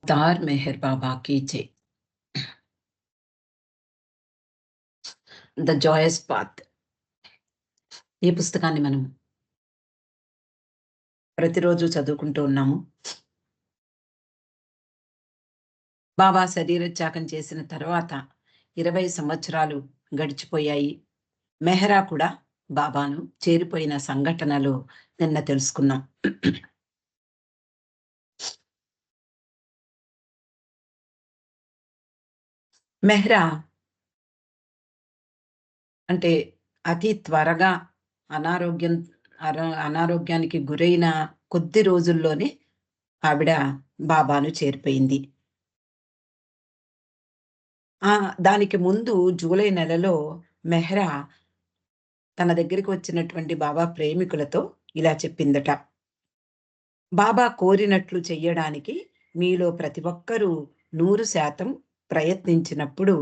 अवतार मेहर बाबा की जय। The Joyce path. ఈ పుస్తకాన్ని మనం ప్రతిరోజు చదువుకుంటూ ఉన్నాము. బాబా శరీర త్యాగం చేసిన తర్వాత 20 సంవత్సరాలు గడిచిపోయాయి. మెహరా కూడా బాబాను చేరిపోయిన సంఘటనలు నిన్న తెలుసుకున్నాం. మెహ్రా అంటే అతి త్వరగా అనారోగ్యం అనారోగ్యానికి గురైన కొద్ది రోజుల్లోనే ఆవిడ బాబాను చేరిపోయింది. దానికి ముందు జూలై నెలలో మెహ్రా తన దగ్గరికి వచ్చినటువంటి బాబా ప్రేమికులతో ఇలా చెప్పిందట. బాబా కోరినట్లు చెయ్యడానికి మీలో ప్రతి ఒక్కరూ 100% ప్రయత్నించినప్పుడు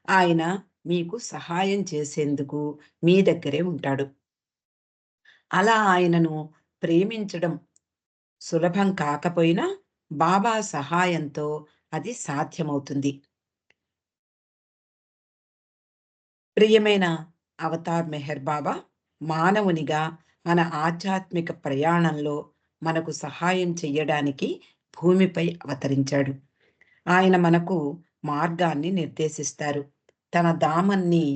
ఆయన మీకు సహాయం చేసేందుకు మీ దగ్గరే ఉంటాడు. అలా ఆయనను ప్రేమించడం సులభం కాకపోయినా బాబా సహాయంతో అది సాధ్యమవుతుంది. ప్రియమైన అవతార్ మెహర్ బాబా మానవునిగా మన ఆధ్యాత్మిక ప్రయాణంలో మనకు సహాయం చెయ్యడానికి భూమిపై అవతరించాడు. ఆయన మనకు మార్గాన్ని నిర్దేశిస్తారు. తన ధామాన్ని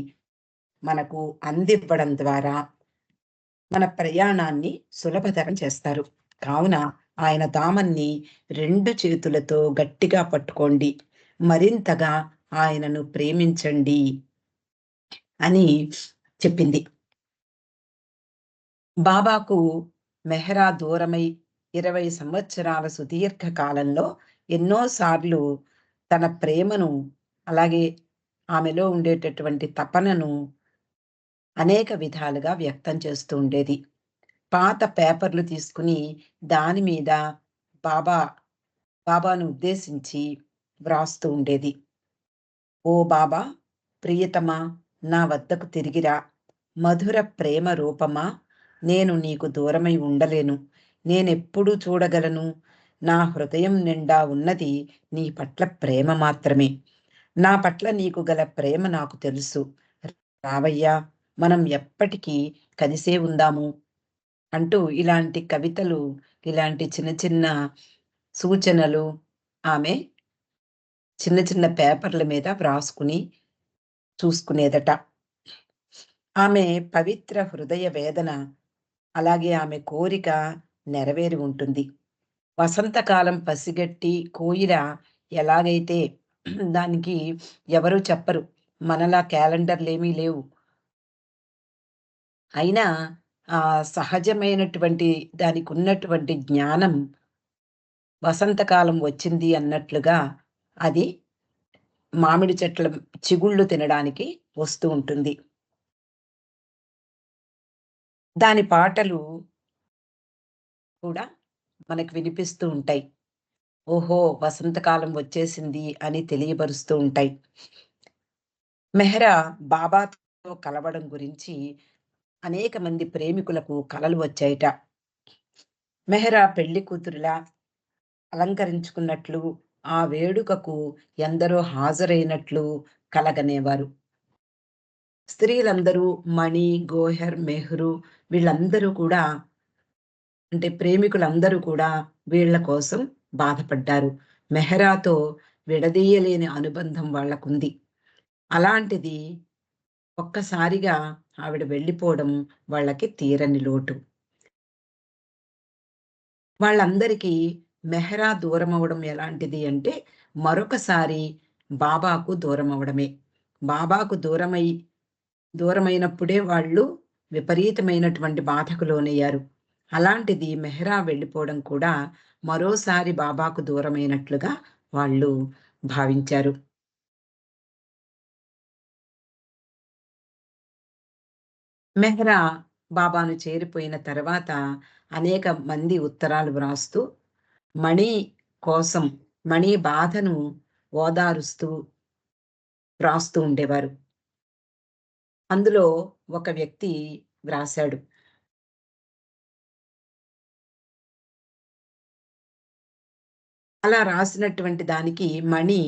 మనకు అందివ్వడం ద్వారా మన ప్రయాణాన్ని సులభతరం చేస్తారు. కావున ఆయన ధామాన్ని 2 చేతులతో గట్టిగా పట్టుకోండి. మరింతగా ఆయనను ప్రేమించండి అని చెప్పింది. బాబాకు మెహ్రా దూరమై 20 సంవత్సరాల సుదీర్ఘ కాలంలో ఎన్నోసార్లు తన ప్రేమను, అలాగే ఆమెలో ఉండేటటువంటి తపనను అనేక విధాలుగా వ్యక్తం చేస్తూ ఉండేది. పాత పేపర్లు తీసుకుని దాని మీద బాబాను ఉద్దేశించి వ్రాస్తూ ఉండేది. ఓ బాబా ప్రియతమా, నా వద్దకు తిరిగిరా. మధుర ప్రేమ రూపమా, నేను నీకు దూరమై ఉండలేను. నేనెప్పుడు చూడగలను? నా హృదయం నిండా ఉన్నది నీ పట్ల ప్రేమ మాత్రమే. నా పట్ల నీకు గల ప్రేమ నాకు తెలుసు. రావయ్యా, మనం ఎప్పటికీ కలిసే ఉందాము అంటూ ఇలాంటి కవితలు, ఇలాంటి చిన్న చిన్న సూచనలు ఆమె చిన్న చిన్న పేపర్ల మీద వ్రాసుకుని చూసుకునేదట. ఆమె పవిత్ర హృదయ వేదన, అలాగే ఆమె కోరిక నెరవేరి ఉంటుంది. వసంతకాలం పసిగట్టి కోయిల ఎలాగైతే దానికి ఎవరు చెప్పరు, మనలా క్యాలెండర్లేమీ లేవు. అయినా సహజమైనటువంటి దానికున్నటువంటి జ్ఞానం వసంతకాలం వచ్చింది అన్నట్లుగా అది మామిడి చెట్ల చిగుళ్ళు తినడానికి వస్తూ ఉంటుంది. దాని పాటలు కూడా మనకు వినిపిస్తూ ఉంటాయి. ఓహో! వసంతకాలం వచ్చేసింది అని తెలియబరుస్తూ ఉంటాయి. మెహ్రా బాబాతో కలవడం గురించి అనేక మంది ప్రేమికులకు కలలు వచ్చాయట. మెహ్రా పెళ్లి కూతురులా అలంకరించుకున్నట్లు, ఆ వేడుకకు ఎందరో హాజరైనట్లు కలగనేవారు. స్త్రీలందరూ మణి, గోహెర్, మెహ్రు వీళ్ళందరూ కూడా, అంటే ప్రేమికులందరూ కూడా వీళ్ళ కోసం బాధపడ్డారు. మెహ్రాతో విడదీయలేని అనుబంధం వాళ్ళకుంది. అలాంటిది ఒక్కసారిగా ఆవిడ వెళ్ళిపోవడం వాళ్ళకి తీరని లోటు. వాళ్ళందరికీ మెహ్రా దూరమవ్వడం ఎలాంటిది అంటే, మరొకసారి బాబాకు దూరమవ్వడమే. బాబాకు దూరమైనప్పుడే వాళ్ళు విపరీతమైనటువంటి బాధకు లోనయ్యారు. అలాంటిది మెహ్రా వెళ్ళిపోవడం కూడా మరోసారి బాబాకు దూరమైనట్లుగా వాళ్ళు భావించారు. మెహ్రా బాబాను చేరిపోయిన తర్వాత అనేక మంది ఉత్తరాలు వ్రాస్తూ మణి కోసం, మణి బాధను ఓదారుస్తూ వ్రాస్తూ ఉండేవారు. అందులో ఒక వ్యక్తి వ్రాసాడు. అలా రాసినటువంటి దానికి మణి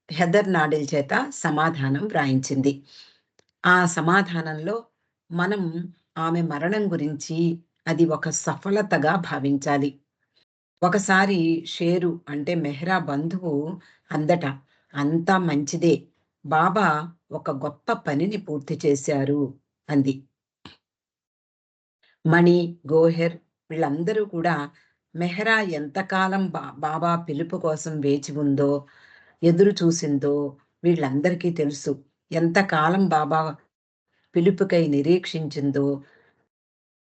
హెదర్ నాడెల్ చేత సమాధానం వ్రాయించింది. ఆ సమాధానంలో మనం ఆమె మరణం గురించి అది ఒక సఫలతగా భావించాలి. ఒకసారి షేరు అంటే మెహ్రా బంధువు అందట, "అంతా మంచిదే. బాబా ఒక గొప్ప పనిని పూర్తి చేశారు" అంది. మణి, గోహెర్ వీళ్ళందరూ కూడా మెహ్రా ఎంతకాలం బాబా పిలుపు కోసం వేచి ఉందో, ఎదురు చూసిందో వీళ్ళందరికీ తెలుసు. ఎంతకాలం బాబా పిలుపుకై నిరీక్షించిందో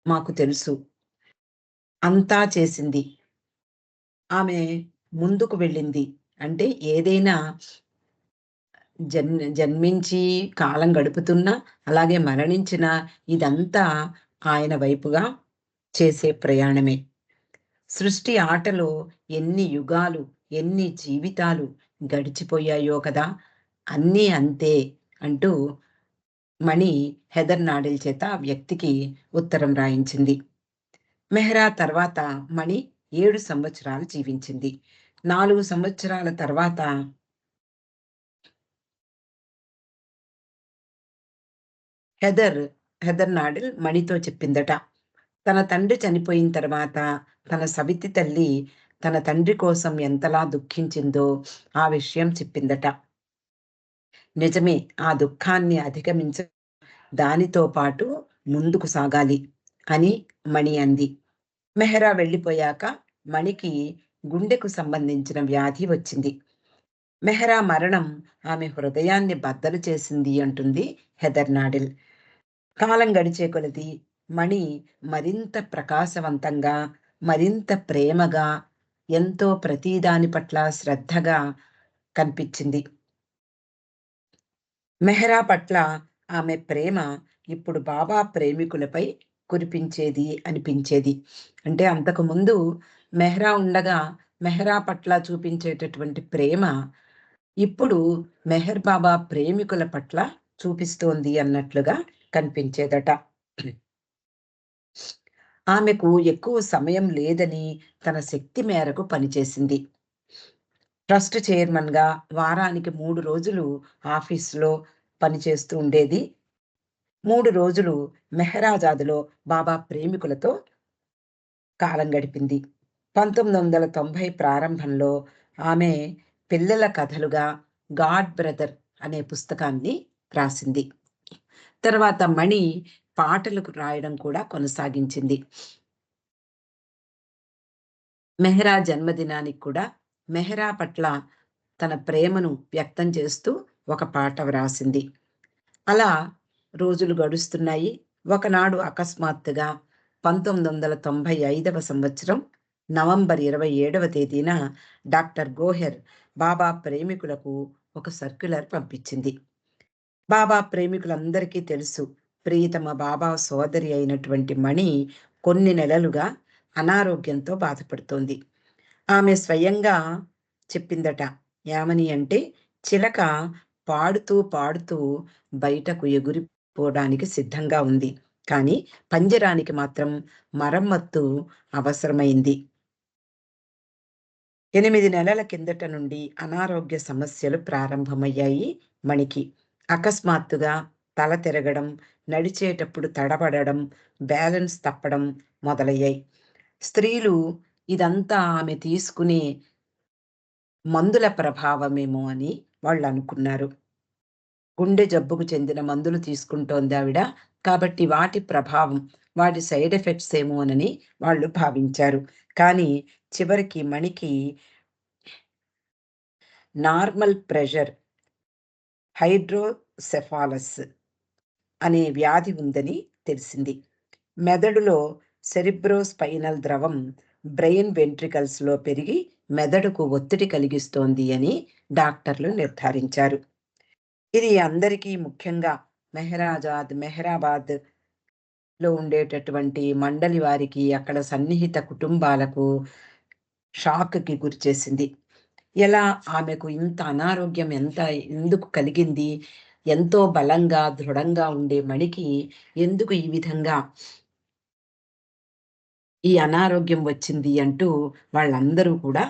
మాకు తెలుసు. అంతా చేసింది. ఆమె ముందుకు వెళ్ళింది. అంటే ఏదైనా జన్మించి కాలం గడుపుతున్నా, అలాగే మరణించినా ఇదంతా ఆయన వైపుగా చేసే ప్రయాణమే. సృష్టి ఆటలో ఎన్ని యుగాలు, ఎన్ని జీవితాలు గడిచిపోయాయో కదా! అన్నీ అంతే అంటూ మణి హెదర్ నాడెల్ చేత ఆ వ్యక్తికి ఉత్తరం రాయించింది. మెహ్రా తర్వాత మణి 7 సంవత్సరాలు జీవించింది. 4 సంవత్సరాల తర్వాత హెదర్, హెదర్ నాడెల్ మణితో చెప్పిందట. తన తండ్రి చనిపోయిన తర్వాత తన సవితి తల్లి తన తండ్రి కోసం ఎంతలా దుఃఖించిందో ఆ విషయం చెప్పిందట. నిజమే, ఆ దుఃఖాన్ని అధిగమించ దానితో పాటు ముందుకు సాగాలి అని మణి అంది. మెహ్రా వెళ్ళిపోయాక మణికి గుండెకు సంబంధించిన వ్యాధి వచ్చింది. మెహ్రా మరణం ఆమె హృదయాన్ని బద్దలు చేసింది అంటుంది హెదర్ నాడెల్. కాలం గడిచే కొలది మణి మరింత ప్రకాశవంతంగా, మరింత ప్రేమగా, ఎంతో ప్రతిదాని పట్ల శ్రద్ధగా కనిపించింది. మెహ్రా పట్ల ఆమె ప్రేమ ఇప్పుడు బాబా ప్రేమికులపై కురిపించేది అనిపించేది. అంటే అంతకుముందు మెహ్రా ఉండగా మెహ్రా పట్ల చూపించేటటువంటి ప్రేమ ఇప్పుడు మెహర్ బాబా ప్రేమికుల పట్ల చూపిస్తోంది అన్నట్లుగా కనిపించేదట. ఆమెకు ఎక్కువ సమయం లేదని తన శక్తి మేరకు పనిచేసింది. ట్రస్ట్ చైర్మన్‌గా వారానికి 3 రోజులు ఆఫీస్‌లో పనిచేస్తూ ఉండేది. 3 రోజులు మెహరాజాద్‌లో బాబా ప్రేమికులతో కాలం గడిపింది. 1990 ప్రారంభంలో ఆమె పిల్లల కథలుగా 'గాడ్ బ్రదర్' అనే పుస్తకాన్ని రాసింది. తర్వాత మణి పాటలకు రాయడం కూడా కొనసాగించింది. మెహ్రా జన్మదినానికి కూడా మెహ్రా పట్ల తన ప్రేమను వ్యక్తం చేస్తూ ఒక పాట వ్రాసింది. అలా రోజులు గడుస్తున్నాయి. ఒకనాడు అకస్మాత్తుగా 1995వ సంవత్సరం నవంబర్ 27వ తేదీన డాక్టర్ గోహెర్ బాబా ప్రేమికులకు ఒక సర్క్యులర్ పంపించింది. బాబా ప్రేమికులందరికీ తెలుసు, ప్రియతమ బాబా సోదరి అయినటువంటి మణి కొన్ని నెలలుగా అనారోగ్యంతో బాధపడుతోంది. ఆమె స్వయంగా చెప్పిందట. ఏమని అంటే, చిలక పాడుతూ పాడుతూ బయటకు ఎగిరిపోవడానికి సిద్ధంగా ఉంది. కానీ పంజరానికి మాత్రం మరమ్మత్తు అవసరమైంది. 8 నెలల కిందట నుండి అనారోగ్య సమస్యలు ప్రారంభమయ్యాయి మణికి. అకస్మాత్తుగా తల తిరగడం, నడిచేటప్పుడు తడబడడం, బ్యాలెన్స్ తప్పడం మొదలయ్యాయి. స్త్రీలు ఇదంతా ఆమె తీసుకునే మందుల ప్రభావమేమో అని వాళ్ళనుకున్నారు. గుండె జబ్బుకు చెందిన మందులు తీసుకుంటోందావిడ. కాబట్టి వాటి ప్రభావం, వాటి సైడ్ ఎఫెక్ట్స్ ఏమోనని వాళ్ళు భావించారు. కానీ చివరికి మణికి నార్మల్ ప్రెషర్ హైడ్రోసెఫాలస్ అనే వ్యాధి ఉందని తెలిసింది. మెదడులో సెరిబ్రోస్పైనల్ ద్రవం బ్రెయిన్ వెంట్రికల్స్‌లో పెరిగి మెదడుకు ఒత్తిడి కలిగిస్తోంది అని డాక్టర్లు నిర్ధారించారు. ఇది అందరికీ ముఖ్యంగా మెహ్రాబాద్‌లో ఉండేటటువంటి మండలి వారికి, అక్కడ సన్నిహిత కుటుంబాలకు షాక్‌కి గురిచేసింది. ఎలా ఆమెకు ఇంత అనారోగ్యం ఎందుకు కలిగింది? ఎంతో బలంగా, దృఢంగా ఉండే మణికి ఎందుకు ఈ విధంగా ఈ అనారోగ్యం వచ్చింది అంటూ వాళ్ళందరూ కూడా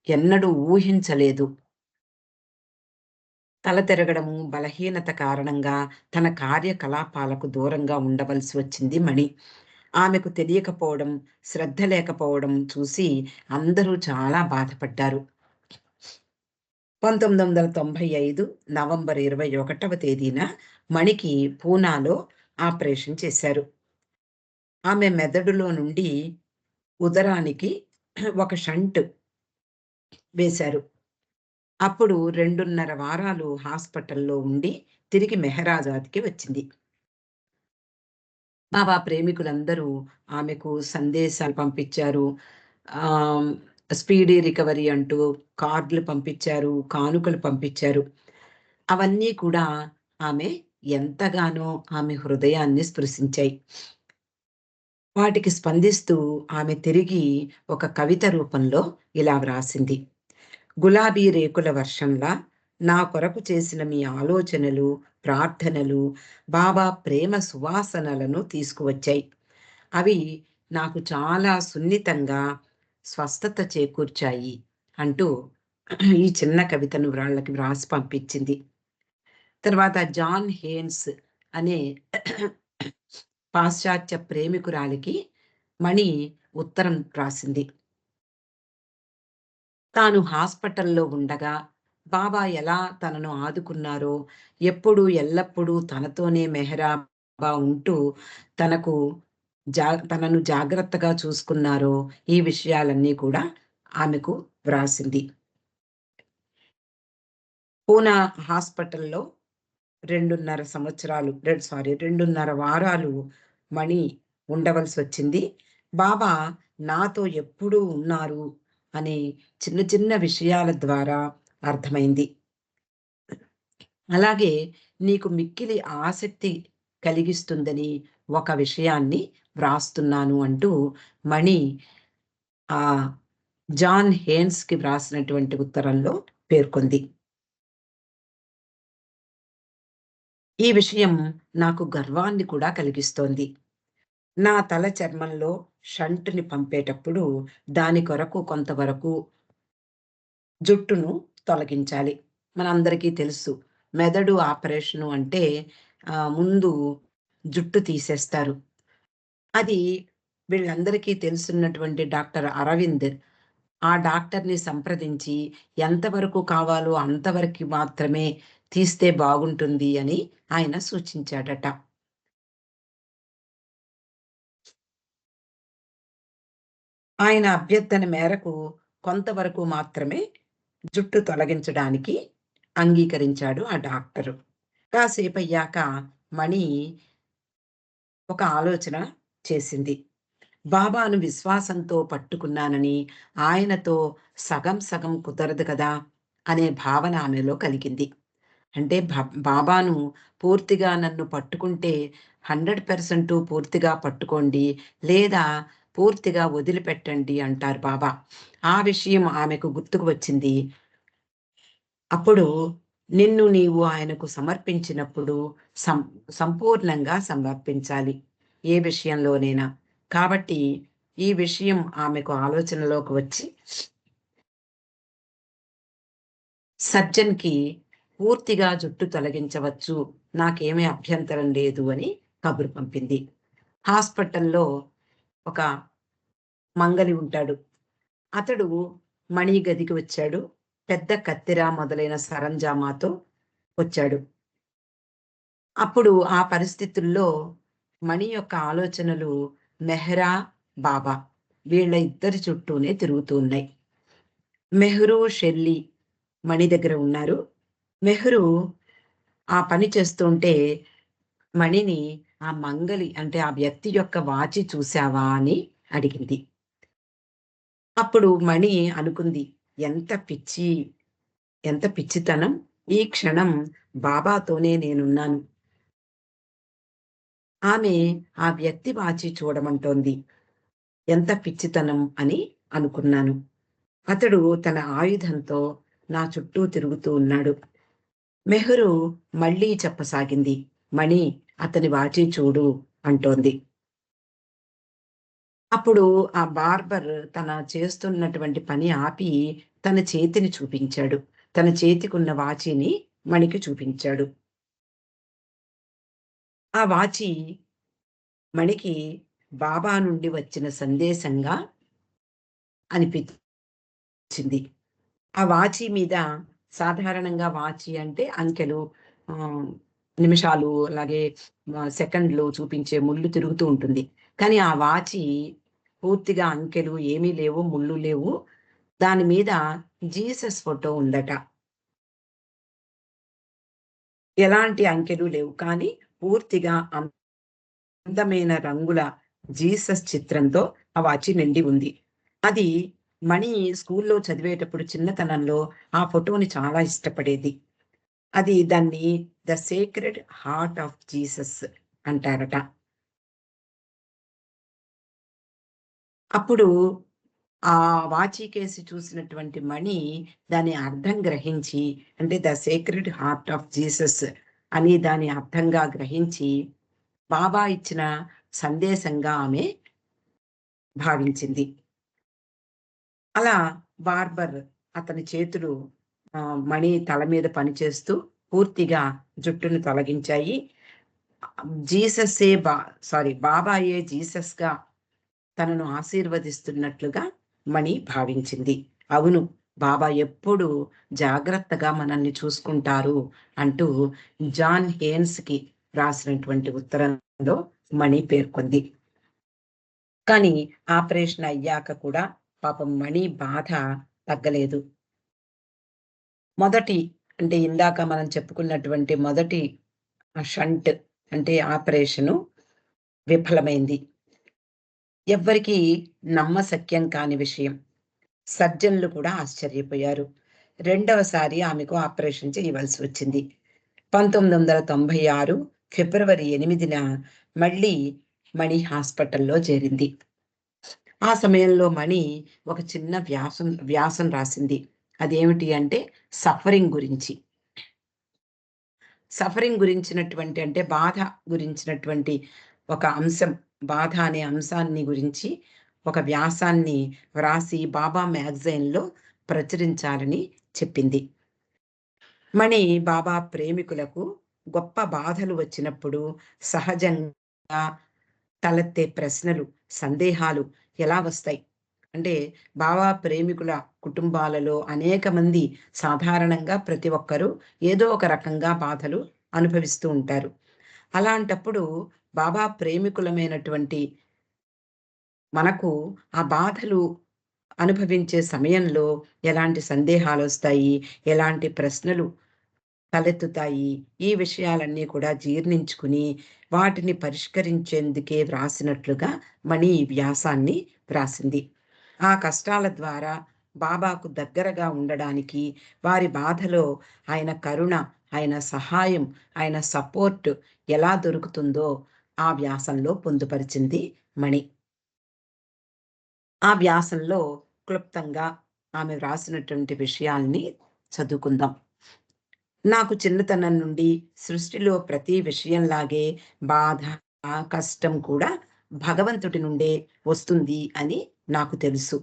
ఎన్నడూ ఊహించలేదు. తల తిరగడము, బలహీనత కారణంగా తన కార్యకలాపాలకు దూరంగా ఉండవలసి వచ్చింది మణి. ఆమెకు తెలియకపోవడం, శ్రద్ధ లేకపోవడం చూసి అందరూ చాలా బాధపడ్డారు. 1995 నవంబర్ 21వ తేదీన మణికి పూనాలో ఆపరేషన్ చేశారు. ఆమె మెదడులో నుండి ఉదరానికి ఒక షంట్ వేశారు. అప్పుడు 2.5 వారాలు హాస్పిటల్‌లో ఉండి తిరిగి మెహరాజాద్‌కి వచ్చింది. బాబా ప్రేమికులందరూ ఆమెకు సందేశాలు పంపించారు. ఆహ్, స్పీడీ రికవరీ అంటూ కార్డులు పంపించారు, కానుకలు పంపించారు. అవన్నీ కూడా ఆమె ఎంతగానో ఆమె హృదయాన్ని స్పృశించాయి. వాటికి స్పందిస్తూ ఆమె తిరిగి ఒక కవిత రూపంలో ఇలా వ్రాసింది. గులాబీ రేకుల వర్షంలా నా కొరకు చేసిన మీ ఆలోచనలు, ప్రార్థనలు బాబా ప్రేమ సువాసనలను తీసుకువచ్చాయి. అవి నాకు చాలా సున్నితంగా స్వస్థత చేకూర్చాయి అంటూ ఈ చిన్న కవితను వాళ్ళకి వ్రాసి పంపించింది. తర్వాత జాన్ హేన్స్ అనే పాశ్చాత్య ప్రేమికురాలికి మణి ఉత్తరం రాసింది. తాను హాస్పిటల్‌లో ఉండగా బాబా ఎలా తనను ఆదుకున్నారో, ఎప్పుడూ ఎల్లప్పుడూ తనతోనే మెహరాబా ఉంటూ తనకు తనను జాగ్రత్తగా చూసుకున్నారో, ఈ విషయాలన్నీ కూడా ఆమెకు వ్రాసింది. పూనా హాస్పిటల్‌లో 2.5 వారాలు మణి ఉండవలసొచ్చింది. బాబా నాతో ఎప్పుడూ ఉన్నారు అనే చిన్న చిన్న విషయాల ద్వారా అర్థమైంది. అలాగే నీకు మిక్కిలి ఆసక్తి కలిగిస్తుందని ఒక విషయాన్ని వ్రాస్తున్నాను అంటూ మణి ఆహ్, జాన్ హేన్స్‌కి వ్రాసినటువంటి ఉత్తరంలో పేర్కొంది. ఈ విషయం నాకు గర్వాన్ని కూడా కలిగిస్తోంది. నా తల చర్మంలో షంటుని పంపేటప్పుడు దాని కొరకు కొంతవరకు జుట్టును తొలగించాలి. మనందరికీ తెలుసు. మెదడు ఆపరేషను అంటే ముందు జుట్టు తీసేస్తారు. అది వీళ్ళందరికీ తెలుసున్నటువంటి డాక్టర్ అరవింద్ ఆ డాక్టర్‌ని సంప్రదించి ఎంతవరకు కావాలో అంతవరకు మాత్రమే తీస్తే బాగుంటుంది అని ఆయన సూచించాడట. ఆయన అభ్యర్థన మేరకు కొంతవరకు మాత్రమే జుట్టు తొలగించడానికి అంగీకరించాడు ఆ డాక్టరు. కాసేపయ్యాక మణి ఒక ఆలోచన చేసింది. బాబాను విశ్వాసంతో పట్టుకున్నానని, ఆయనతో సగం సగం కుదరదు కదా! అనే భావన ఆమెలో కలిగింది. అంటే బాబాను పూర్తిగా నన్ను పట్టుకుంటే 100% పూర్తిగా పట్టుకోండి, లేదా పూర్తిగా వదిలిపెట్టండి అంటారు బాబా. ఆ విషయం ఆమెకు గుర్తుకు వచ్చింది. అప్పుడు నిన్ను నీవు ఆయనకు సమర్పించినప్పుడు సం సంపూర్ణంగా సమర్పించాలి. ఏ విషయంలోనైనా. కాబట్టి ఈ విషయం ఆమెకు ఆలోచనలోకి వచ్చి సర్జన్‌కి పూర్తిగా జుట్టు తొలగించవచ్చు. నాకేమీ అభ్యంతరం లేదు అని కబురు పంపింది. హాస్పిటల్‌లో ఒక మంగలి ఉంటాడు. అతడు మణి గదికి వచ్చాడు. పెద్ద కత్తెర మొదలైన సరంజామాతో వచ్చాడు. అప్పుడు ఆ పరిస్థితుల్లో మణి యొక్క ఆలోచనలు మెహ్రా, బాబా వీళ్ళ ఇద్దరి చుట్టూనే తిరుగుతూ ఉన్నాయి. మెహ్రూ, షెల్లి మణి దగ్గర ఉన్నారు. మెహ్రూ ఆ పని చేస్తుంటే మణిని ఆ మంగలి అంటే ఆ వ్యక్తి యొక్క వాచి చూసావా అని అడిగింది. అప్పుడు మణి అనుకుంది. ఎంత పిచ్చి, ఎంత పిచ్చితనం. ఈ క్షణం బాబాతోనే నేనున్నాను. ఆమె ఆ వ్యక్తి వాచి చూడమంటోంది. ఎంత పిచ్చితనం అని అనుకున్నాను. అతడు తన ఆయుధంతో నా చుట్టూ తిరుగుతూ ఉన్నాడు. మెహరు మళ్ళీ చెప్పసాగింది. మణి అతని వాచి చూడు అంటోంది. అప్పుడు ఆ బార్బర్ తన చేస్తున్నటువంటి పని ఆపి తన చేతిని చూపించాడు. తన చేతికున్న వాచీని మణికి చూపించాడు. ఆ వాచీ మణికి బాబా నుండి వచ్చిన సందేశంగా అనిపించింది. ఆ వాచీ మీద సాధారణంగా వాచీ అంటే అంకెలు, ఆహ్, నిమిషాలు, అలాగే సెకండ్లు చూపించే ముల్లు తిరుగుతూ ఉంటుంది. కానీ ఆ వాచీ పూర్తిగా అంకెలు ఏమీ లేవు, ముళ్ళు లేవు. దాని మీద జీసస్ ఫోటో ఉందట. ఎలాంటి అంకెలు లేవు. కానీ పూర్తిగా అందమైన రంగుల జీసస్ చిత్రంతో ఆ వాచీ నిండి ఉంది. అది మణి స్కూల్లో చదివేటప్పుడు చిన్నతనంలో ఆ ఫోటోని చాలా ఇష్టపడేది. అది దాన్ని 'the sacred heart of Jesus' అంటారట. అప్పుడు ఆ వాచీకేసి చూసినటువంటి మణి దాని అర్థం గ్రహించి, అంటే 'the sacred heart of Jesus' అని దాని అర్థంగా గ్రహించి, బాబా ఇచ్చిన సందేశంగా ఆమె భావించింది. అలా బార్బర్ అతని చేతులు మణి తల మీద పనిచేస్తూ పూర్తిగా జుట్టును తొలగించాయి. జీసస్సే బా సారీ బాబాయే జీసస్‌గా తనను ఆశీర్వదిస్తున్నట్లుగా మణి భావించింది. అవును, బాబా ఎప్పుడూ జాగ్రత్తగా మనల్ని చూసుకుంటారు అంటూ జాన్ హేన్స్‌కి రాసినటువంటి ఉత్తరంలో మణి పేర్కొంది. కానీ ఆపరేషన్ అయ్యాక కూడా పాపం మణి బాధ తగ్గలేదు. మొదటి అంటే ఇందాక మనం చెప్పుకున్నటువంటి మొదటి షంట్ అంటే ఆపరేషను విఫలమైంది. ఎవ్వరికీ నమ్మశక్యం కాని విషయం. సర్జన్లు కూడా ఆశ్చర్యపోయారు. రెండవసారి ఆమెకు ఆపరేషన్ చేయవలసి వచ్చింది. 1996 ఫిబ్రవరి 8న మళ్ళీ మణి హాస్పిటల్‌లో చేరింది. ఆ సమయంలో మణి ఒక చిన్న వ్యాసం రాసింది. అదేమిటి అంటే సఫరింగ్ గురించి. సఫరింగ్ గురించినటువంటి అంటే బాధ గురించినటువంటి ఒక అంశం, బాధ అనే అంశాన్ని గురించి ఒక వ్యాసాన్ని వ్రాసి బాబా మ్యాగజైన్‌లో ప్రచురించాలని చెప్పింది. మణి బాబా ప్రేమికులకు గొప్ప బాధలు వచ్చినప్పుడు సహజంగా తలెత్తే ప్రశ్నలు, సందేహాలు ఎలా వస్తాయి? అంటే బాబా ప్రేమికుల కుటుంబాలలో అనేక మంది సాధారణంగా ప్రతి ఒక్కరూ ఏదో ఒక రకంగా బాధలు అనుభవిస్తూ ఉంటారు. అలాంటప్పుడు బాబా ప్రేమికులమైనటువంటి మనకు ఆ బాధలు అనుభవించే సమయంలో ఎలాంటి సందేహాలొస్తాయి? ఎలాంటి ప్రశ్నలు తలెత్తుతాయి? ఈ విషయాలన్నీ కూడా జీర్ణించుకుని, వాటిని పరిష్కరించేందుకే వ్రాసినట్లుగా మణి ఈ వ్యాసాన్ని వ్రాసింది. ఆ కష్టాల ద్వారా బాబాకు దగ్గరగా ఉండడానికి, వారి బాధలో ఆయన కరుణ, ఆయన సహాయం, ఆయన సపోర్ట్ ఎలా దొరుకుతుందో ఆ వ్యాసంలో పొందుపరిచింది మణి. ఆ వ్యాసంలో క్లుప్తంగా ఆమె వ్రాసినటువంటి విషయాల్ని చదువుకుందాం. నాకు చిన్నతనం నుండి సృష్టిలో ప్రతి విషయంలాగే బాధ, కష్టం కూడా భగవంతుడి నుండే వస్తుంది అని నాకు తెలుసు.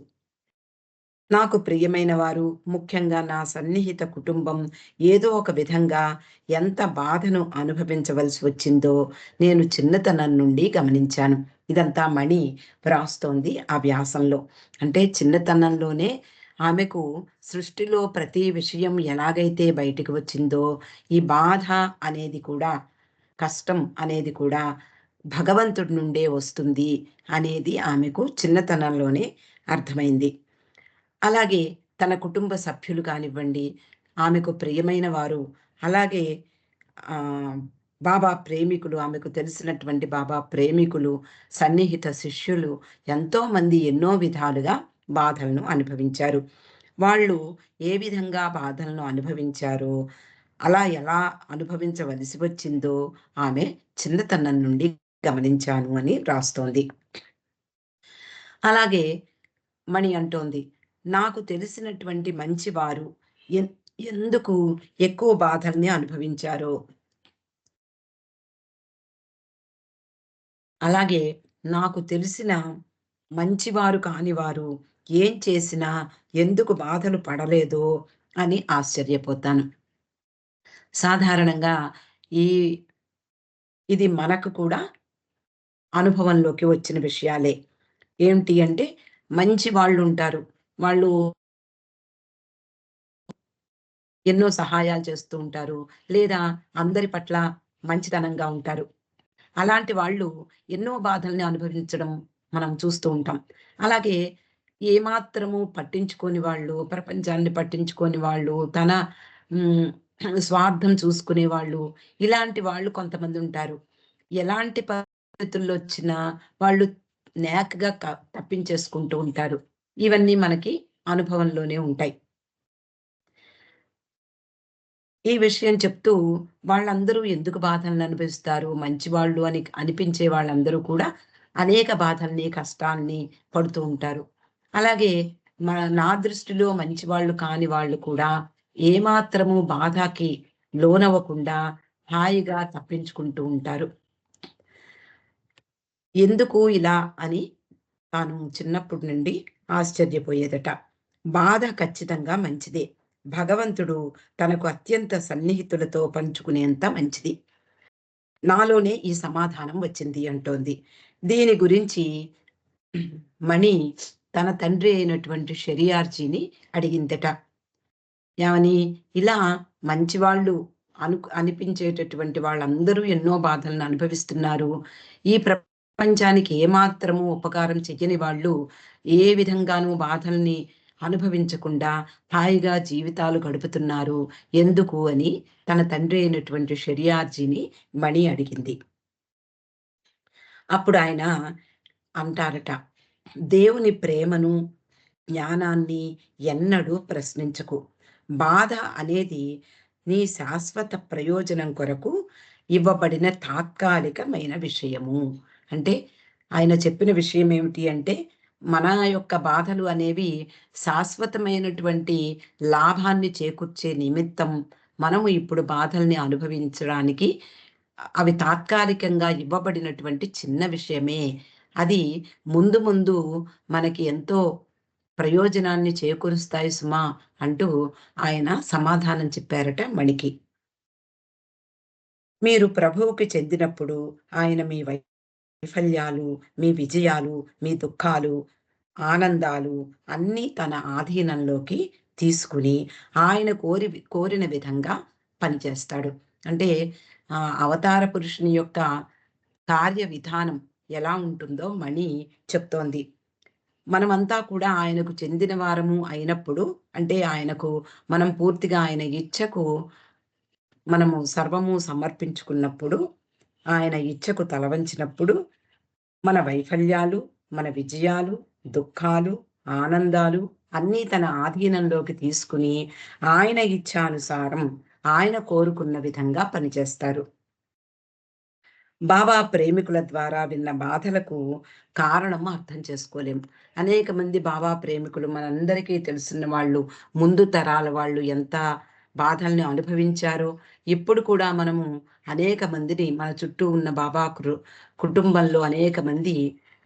నాకు ప్రియమైన వారు, ముఖ్యంగా నా సన్నిహిత కుటుంబం ఏదో ఒక విధంగా ఎంత బాధను అనుభవించవలసి వచ్చిందో నేను చిన్నతనం నుండి గమనించాను. ఇదంతా మణి వ్రాస్తోంది ఆ వ్యాసంలో. అంటే చిన్నతనంలోనే ఆమెకు సృష్టిలో ప్రతి విషయం ఎలాగైతే బయటికి వచ్చిందో, ఈ బాధ అనేది కూడా, కష్టం అనేది కూడా భగవంతుడి నుండే వస్తుంది అనేది ఆమెకు చిన్నతనంలోనే అర్థమైంది. అలాగే తన కుటుంబ సభ్యులు కానివ్వండి, ఆమెకు ప్రియమైన వారు, అలాగే ఆహ్, బాబా ప్రేమికులు, ఆమెకు తెలిసినటువంటి బాబా ప్రేమికులు, సన్నిహిత శిష్యులు ఎంతోమంది ఎన్నో విధాలుగా బాధలను అనుభవించారు. వాళ్ళు ఏ విధంగా బాధలను అనుభవించారో, అలా ఎలా అనుభవించవలసి వచ్చిందో ఆమె చిన్నతనం నుండి గమనించాను అని రాస్తోంది. అలాగే మణి అంటోంది, నాకు తెలిసినటువంటి మంచివారు ఎన్ ఎందుకు ఎక్కువ బాధల్ని అనుభవించారో, అలాగే నాకు తెలిసిన మంచివారు కానివారు ఏం చేసినా ఎందుకు బాధలు పడలేదో అని ఆశ్చర్యపోతాను. సాధారణంగా ఈ ఇది మనకు కూడా అనుభవంలోకి వచ్చిన విషయాలే. ఏంటి అంటే మంచి వాళ్ళుంటారు. వాళ్ళు ఎన్నో సహాయాలు చేస్తూ ఉంటారు. లేదా అందరి పట్ల మంచితనంగా ఉంటారు. అలాంటి వాళ్ళు ఎన్నో బాధల్ని అనుభవించడం మనం చూస్తూ ఉంటాం. అలాగే ఏమాత్రము పట్టించుకోని వాళ్ళు, ప్రపంచాన్ని పట్టించుకోని వాళ్ళు, తన హ్మ్. స్వార్థం చూసుకునే వాళ్ళు, ఇలాంటి వాళ్ళు కొంతమందుంటారు. ఎలాంటి పరిస్థితుల్లొచ్చినా వాళ్ళు నేకగా తప్పించేసుకుంటూ ఉంటారు. ఇవన్నీ మనకి అనుభవంలోనే ఉంటాయి. ఈ విషయం చెప్తూ వాళ్ళందరూ ఎందుకు బాధలను అనుభవిస్తారు? మంచివాళ్ళు అని అనిపించే వాళ్ళందరూ కూడా అనేక బాధల్ని, కష్టాల్ని పడుతూ ఉంటారు. అలాగే నా దృష్టిలో మంచివాళ్ళు కాని వాళ్ళు కూడా ఏమాత్రము బాధకి లోనవ్వకుండా హాయిగా తప్పించుకుంటూ ఉంటారు. ఎందుకు ఇలా అని తాను చిన్నప్పటి నుండి ఆశ్చర్యపోయేదట. బాధ ఖచ్చితంగా మంచిదే. భగవంతుడు తనకు అత్యంత సన్నిహితులతో పంచుకునేంత మంచిది. నాలోనే ఈ సమాధానం వచ్చింది అంటోంది. దీని గురించి మణి తన తండ్రి అయినటువంటి షెరియార్జీని అడిగిందట. ఏమని? ఇలా మంచివాళ్ళు అనిపించేటటువంటి వాళ్ళందరూ ఎన్నో బాధలను అనుభవిస్తున్నారు. ఈ ప్రపంచానికి ఏమాత్రము ఉపకారం చెయ్యని వాళ్ళు ఏ విధంగానూ బాధల్ని అనుభవించకుండా హాయిగా జీవితాలు గడుపుతున్నారు. ఎందుకు అని తన తండ్రి అయినటువంటి షెరియార్జీని మణి అడిగింది. అప్పుడాయన అంటారట, దేవుని ప్రేమను, జ్ఞానాన్ని ఎన్నడూ ప్రశ్నించకు. బాధ అనేది నీ శాశ్వత ప్రయోజనం కొరకు ఇవ్వబడిన తాత్కాలికమైన విషయము. అంటే ఆయన చెప్పిన విషయం ఏమిటి అంటే, మన యొక్క బాధలు అనేవి శాశ్వతమైనటువంటి లాభాన్ని చేకూర్చే నిమిత్తం మనము ఇప్పుడు బాధల్ని అనుభవించడానికి అవి తాత్కాలికంగా ఇవ్వబడినటువంటి చిన్న విషయమే. అది ముందు ముందు మనకి ఎంతో ప్రయోజనాన్ని చేకూరుస్తాయి సుమా! అంటూ ఆయన సమాధానం చెప్పారట మణికి. మీరు ప్రభువుకి చెందినప్పుడు ఆయన మీ వైఫల్యాలు, మీ విజయాలు, మీ దుఃఖాలు, ఆనందాలు అన్నీ తన ఆధీనంలోకి తీసుకుని ఆయన కోరిన విధంగా పనిచేస్తాడు. అంటే అవతార పురుషుని యొక్క కార్య విధానం ఎలా ఉంటుందో మణి చెప్తోంది. మనమంతా కూడా ఆయనకు చెందిన వారము అయినప్పుడు, అంటే ఆయనకు మనం పూర్తిగా ఆయన ఇచ్చకు మనము సర్వము సమర్పించుకున్నప్పుడు, ఆయన ఇచ్చకు తలవంచినప్పుడు, మన వైఫల్యాలు, మన విజయాలు, దుఃఖాలు, ఆనందాలు అన్నీ తన ఆధీనంలోకి తీసుకుని, ఆయన ఇచ్ఛానుసారం ఆయన కోరుకున్న విధంగా పనిచేస్తారు. బాబా ప్రేమికుల ద్వారా విన్న బాధలకు కారణం అర్థం చేసుకోలేం. అనేక మంది బాబా ప్రేమికులు మనందరికీ తెలిసిన వాళ్ళు, ముందు తరాల వాళ్ళు ఎంత బాధల్ని అనుభవించారో, ఇప్పుడు కూడా మనము అనేక మందిని మన చుట్టూ ఉన్న బాబా కుటుంబంలో అనేక మంది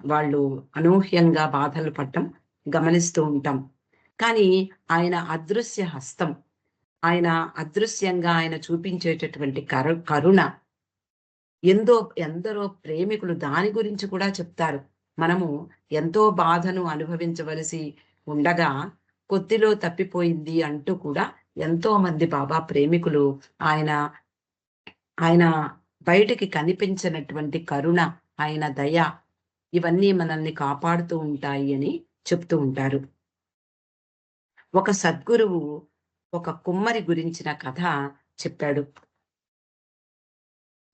వాళ్ళు అనూహ్యంగా బాధలు పడటం గమనిస్తూ ఉంటాం. కానీ ఆయన అదృశ్య హస్తం, ఆయన అదృశ్యంగా ఆయన చూపించేటటువంటి కరుణ ఎందరో ప్రేమికులు దాని గురించి కూడా చెప్తారు. మనము ఎంతో బాధను అనుభవించవలసి ఉండగా, కొద్దిలో తప్పిపోయింది అంటూ కూడా ఎంతో మంది బాబా ప్రేమికులు ఆయన, ఆయన బయటికి కనిపించనటువంటి కరుణ, ఆయన దయ ఇవన్నీ మనల్ని కాపాడుతూ ఉంటాయి అని చెప్తూ ఉంటారు. ఒక సద్గురువు ఒక కుమ్మరి గురించిన కథ చెప్పాడు.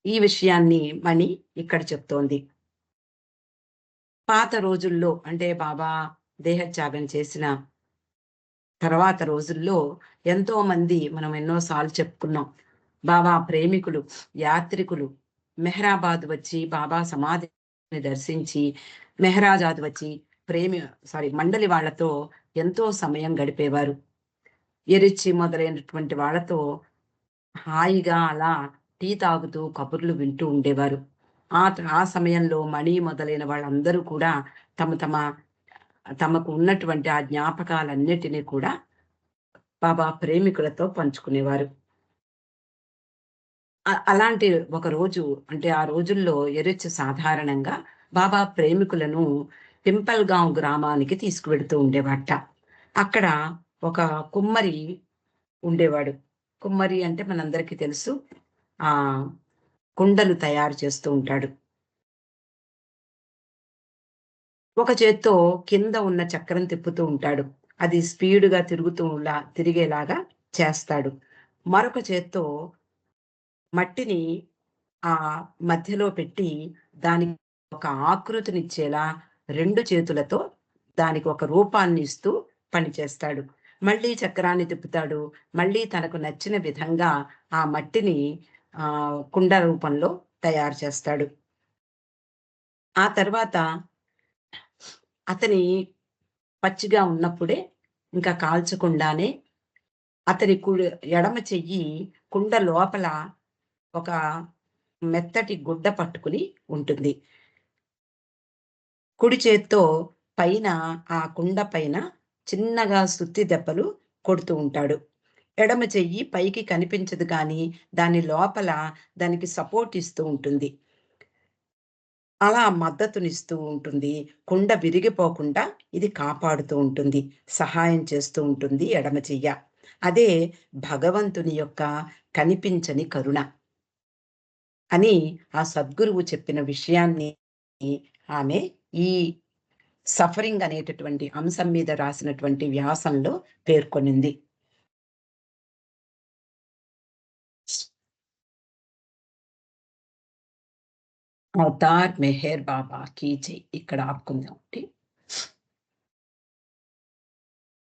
ఈ విషయాన్ని మణి ఇక్కడ చెప్తోంది. పాత రోజుల్లో అంటే బాబా దేహత్యాగం చేసిన తర్వాత రోజుల్లో ఎంతోమంది మనం ఎన్నో సార్లు చెప్పుకున్నాం. బాబా ప్రేమికులు, యాత్రికులు మెహరాబాద్ వచ్చి బాబా సమాధిని దర్శించి, మెహరాజాద్ వచ్చి మండలి వాళ్ళతో ఎంతో సమయం గడిపేవారు. ఎరిచి మొదలైనటువంటి వాళ్ళతో హాయిగా అలా టీ తాగుతూ కబుర్లు వింటూ ఉండేవారు. ఆ సమయంలో మణి మొదలైన వాళ్ళందరూ కూడా తమ తమ తమకు ఉన్నటువంటి ఆ జ్ఞాపకాలన్నిటినీ కూడా బాబా ప్రేమికులతో పంచుకునేవారు. అలాంటి ఒక రోజు అంటే ఆ రోజుల్లో ఎరుచ్ సాధారణంగా బాబా ప్రేమికులను పింపల్గాం గ్రామానికి తీసుకువెడుతూ ఉండేవాట. అక్కడ ఒక కుమ్మరి ఉండేవాడు. కుమ్మరి అంటే మనందరికీ తెలుసు. ఆహ్, కుండలు తయారు చేస్తూ ఉంటాడు. ఒక చేత్తో కింద ఉన్న చక్రం తిప్పుతూ ఉంటాడు. అది స్పీడ్‌గా తిరిగేలాగా చేస్తాడు. మరొక చేత్తో మట్టిని మధ్యలో పెట్టి దానికి ఒక ఆకృతినిచ్చేలా 2 చేతులతో దానికి ఒక రూపాన్ని ఇస్తూ పనిచేస్తాడు. మళ్ళీ చక్రాన్ని తిప్పుతాడు. మళ్ళీ తనకు నచ్చిన విధంగా ఆ మట్టిని కుండ రూపంలో తయారు చేస్తాడు. ఆ తర్వాత అతని పచ్చిగా ఉన్నప్పుడే ఇంకా కాల్చకుండానే అతని ఎడమ చెయ్యి కుండ లోపల ఒక మెత్తటి గుడ్డ పట్టుకుని ఉంటుంది. కుడి చేత్తో పైన ఆ కుండ పైన చిన్నగా సుత్తి దెబ్బలు కొడుతూ ఉంటాడు. ఎడమ చెయ్యి పైకి కనిపించదు కానీ దాని లోపల దానికి సపోర్ట్ ఇస్తూ ఉంటుంది. అలా మద్దతునిస్తూ ఉంటుంది. కుండ విరిగిపోకుండా ఇది కాపాడుతూ ఉంటుంది. సహాయం చేస్తూ ఉంటుంది ఎడమ చెయ్య. అదే భగవంతుని యొక్క కనిపించని కరుణ అని ఆ సద్గురువు చెప్పిన విషయాన్ని ఆమె ఈ సఫరింగ్ అనేటటువంటి అంశం మీద రాసినటువంటి వ్యాసంలో పేర్కొనింది. అవతార్ మెహర్ బాబా కీ జై. ఇక్కడ ఆపుకుందాం.